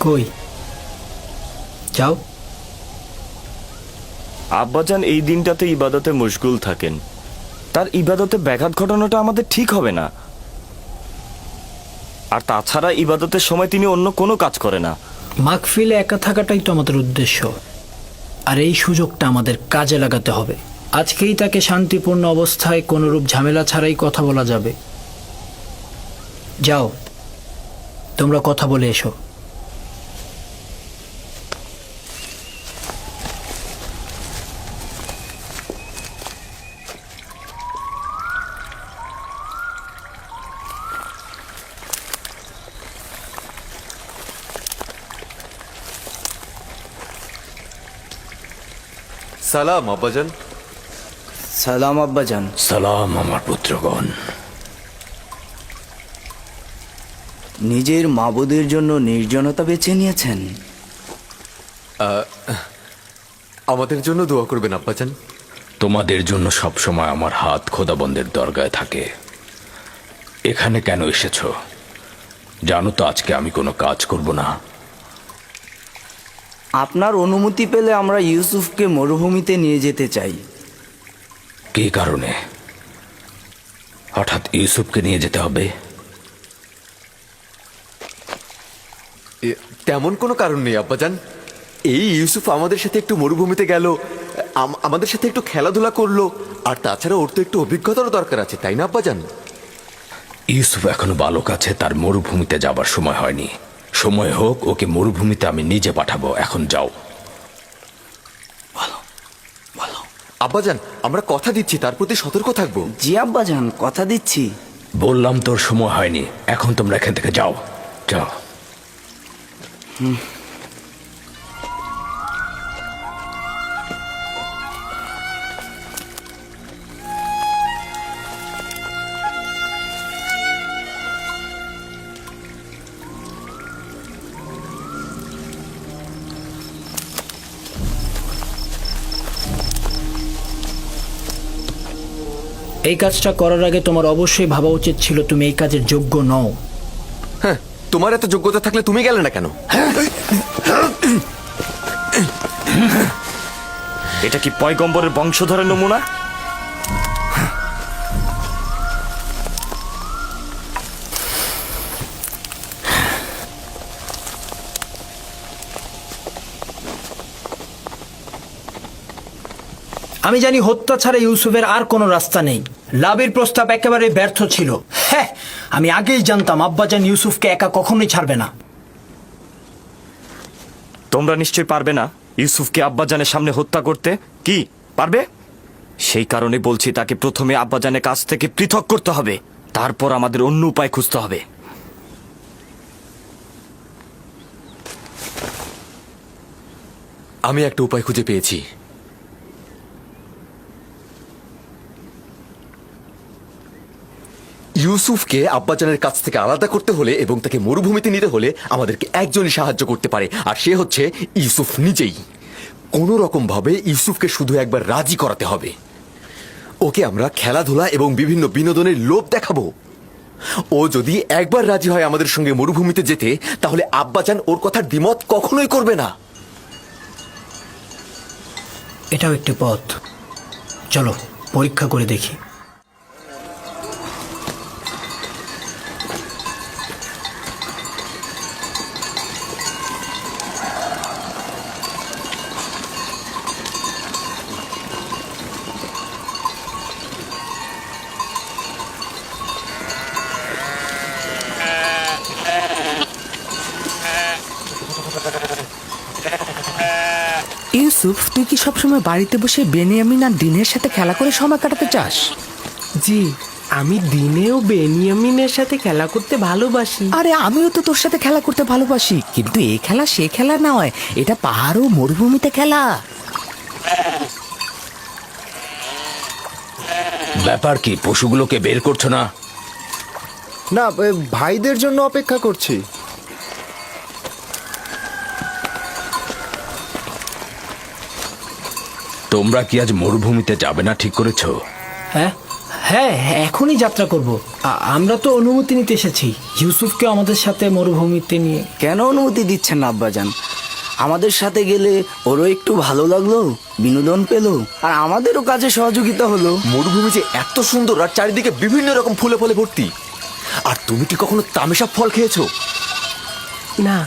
কই যাও। আব্বাজান এই দিনটাতে ইবাদতে মশগুল থাকেন, তার ইবাদতে ব্যাঘাত ঘটানোটা আমাদের ঠিক হবে না। আর তাছাড়া ইবাদতের সময় তিনি অন্য কোনো কাজ করে না। মাগফিলে একা থাকাটাই তো আমাদের উদ্দেশ্য, আর এই সুযোগটা আমাদের কাজে লাগাতে হবে। আজকেই তাকে শান্তিপূর্ণ অবস্থায় কোনোরূপ ঝামেলা ছাড়াই কথা বলা যাবে। যাও, তোমরা কথা বলে এসো। সালাম আব্বাজান। সালাম আব্বাজান। সালাম আমার পুত্রগণ। নিজের মাবুদের জন্য নির্জনতা বেছে নিয়েছেন। আমাদের জন্য দোয়া করবেন আব্বাজান। তোমাদের জন্য সবসময় আমার হাত খোদাবন্দের দরগায় থাকে। এখানে কেন এসেছো জানো তো? আজকে আমি কোনো কাজ করব না। আপনার অনুমতি পেলে আমরা ইউসুফকে মরুভূমিতে নিয়ে যেতে চাই। কী কারণে হঠাৎ ইউসুফকে নিয়ে যেতে হবে? তেমন কোনো কারণ নেই আব্বাজান। এই ইউসুফ আমাদের সাথে একটু মরুভূমিতে গেল, আমাদের সাথে একটু খেলাধুলা করলো, আর তাছাড়া ওর তো একটু অভিজ্ঞতারও দরকার আছে, তাই না আব্বাজান? ইউসুফ এখনো বালক আছে, তার মরুভূমিতে যাবার সময় হয়নি। সময় হোক, ওকে মরুভূমিতে আমি নিজে পাঠাবো। এখন যাও। আব্বাজান, আমরা কথা দিচ্ছি তার প্রতি সতর্ক থাকবো। জি আব্বাজান, কথা দিচ্ছি। বললাম তোর সময় হয়নি, এখন তোমরা এখান থেকে যাও যাও। এই কাজটা করার আগে তোমার অবশ্যই ভাবা উচিত ছিল তুমি এই কাজের যোগ্য নও। হ্যাঁ, তোমার এত যোগ্যতা থাকলে তুমি গেলে না কেন? এটা কি পয়গম্বরের বংশধরের নমুনা? আমি জানি হত্যা ছাড়া ইউসুফের আর কোনো রাস্তা নেই। লাভের প্রস্তাব একেবারে ব্যর্থ ছিল। হ্যাঁ, আমি আগেই জানতাম আব্বাজান ইউসুফকে একা কখনোই ছাড়বে না। তোমরা নিশ্চয়ই পারবে না ইউসুফকে আব্বাজানের সামনে হত্যা করতে। কি পারবে? সেই কারণে বলছি তাকে প্রথমে আব্বাজানের কাছ থেকে পৃথক করতে হবে, তারপর আমাদের অন্য উপায় খুঁজতে হবে। আমি একটা উপায় খুঁজে পেয়েছি। ইউসুফকে আব্বাজানের কাছ থেকে আলাদা করতে হলে এবং তাকে মরুভূমিতে নিতে হলে আমাদেরকে একজনই সাহায্য করতে পারে, আর সে হচ্ছে ইউসুফ নিজেই। কোনো রকম ভাবে ইউসুফকে শুধু একবার রাজি করাতে হবে। ওকে আমরা খেলাধুলা এবং বিভিন্ন বিনোদনের লোভ দেখাবো। ও যদি একবার রাজি হয় আমাদের সঙ্গে মরুভূমিতে যেতে, তাহলে আব্বাজান ওর কথার দ্বিমত কখনোই করবে না। এটাও একটি পথ, চলো পরীক্ষা করে দেখি। ইউসুফ, তুই কি সবসময় বাড়িতে বসে বেনিয়ামিন আর দিনের সাথে খেলা করে সময় কাটাতে চাস? জি, আমি দিনেও বেনিয়ামিনের সাথে খেলা করতে ভালোবাসি। আরে আমিও তো তোর সাথে খেলা করতে ভালোবাসি, কিন্তু এই খেলা সে খেলা নয়, এটা পাহাড় ও মরুভূমিতে খেলা। ব্যাপার কি, পশুগুলোকে বের করছো না? না, ভাইদের জন্য অপেক্ষা করছি। তোমরা কি আজ মরুভূমিতে যাবে না ঠিক করেছো? হ্যাঁ হ্যাঁ, এখনই যাত্রা করব। আমরা তো অনুমতি নিতে এসেছি ইউসুফকে আমাদের সাথে মরুভূমিতে নিয়ে। কেন অনুমতি দিচ্ছেন না আব্বাজান? আমাদের সাথে গেলে ওরও একটু ভালো লাগলো, বিনোদন পেলো, আর আমাদেরও কাজে সহযোগিতা হলো। মরুভূমি যে এত সুন্দর আর চারিদিকে বিভিন্ন রকম ফুলে ফলে ভর্তি। আর তুমি কি কখনো তামেশা ফল খেয়েছো? না।